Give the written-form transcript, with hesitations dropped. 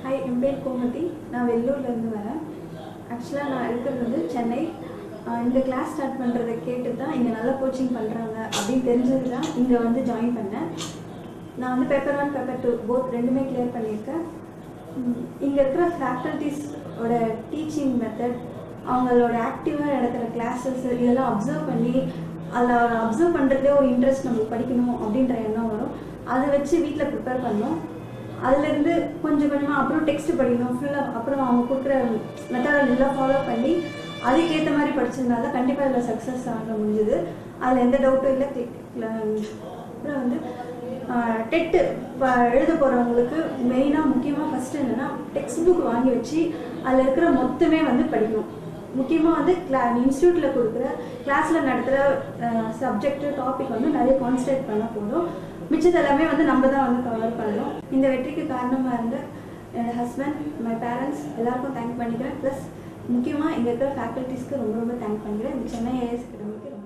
Hi, என் பேர் கோமதி. நான் வெள்ளூர்லேருந்து வரேன். ஆக்சுவலாக நான் இருக்கிறது வந்து சென்னை. இந்த கிளாஸ் ஸ்டார்ட் பண்ணுறதை கேட்டு தான் இங்கே நல்லா கோச்சிங் பண்ணுறாங்க அப்படின்னு தெரிஞ்சது தான் இங்கே வந்து ஜாயின் பண்ணேன். நான் வந்து பேப்பர் 1 பேப்பர் 2 போத் ரெண்டுமே கிளியர் பண்ணியிருக்கேன். இங்கே இருக்கிற ஃபேக்கல்ட்டிஸோட டீச்சிங் மெத்தட், அவங்களோட ஆக்டிவாக நடக்கிற கிளாஸஸ் இதெல்லாம் அப்சர்வ் பண்ணி அதில் அப்சர்வ் பண்ணுறதே ஒரு இன்ட்ரெஸ்ட் நம்மளுக்கு படிக்கணும் அப்படின்ற எண்ணம் வரும். அதை வச்சு வீட்டில் ப்ரிப்பேர் பண்ணோம். அதுலேருந்து கொஞ்சம் கொஞ்சமாக அப்புறம் டெக்ஸ்ட் படிக்கணும் ஃபுல்லாக. அப்புறம் அவங்க கொடுக்குற மெத்தடாலஜிலாம் ஃபாலோ பண்ணி அதுக்கேற்ற மாதிரி படிச்சதுனால கண்டிப்பாக இதில் சக்ஸஸ் ஆக முடிஞ்சுது. அதில் எந்த டவுட்டும் இல்லை. அப்புறம் வந்து டெட்டு எழுத போகிறவங்களுக்கு மெயினாக முக்கியமாக ஃபஸ்ட்டு என்னென்னா டெக்ஸ்ட் புக் வாங்கி வச்சு அதில் இருக்கிற மொத்தமே வந்து படிக்கணும். முக்கியமாக வந்து இன்ஸ்டியூட்டில் கொடுக்குற கிளாஸில் நடத்துகிற சப்ஜெக்டு டாபிக் வந்து நிறைய கான்சன்ட்ரேட் பண்ண போதும். மிச்சது எல்லாமே வந்து நம்ம தான் வந்து கவர் பண்ணணும். இந்த வெற்றிக்கு காரணமாக இருந்த என்னோடய ஹஸ்பண்ட், மை பேரண்ட்ஸ் எல்லாருக்கும் தேங்க் பண்ணிக்கிறேன். ப்ளஸ் முக்கியமாக இங்கே இருக்கிற ஃபேக்கல்ட்டிஸ்க்கு ரொம்ப ரொம்ப தேங்க் பண்ணிக்கிறேன். இந்த சென்னை ஐஏஎஸ் அகாடமிக்கு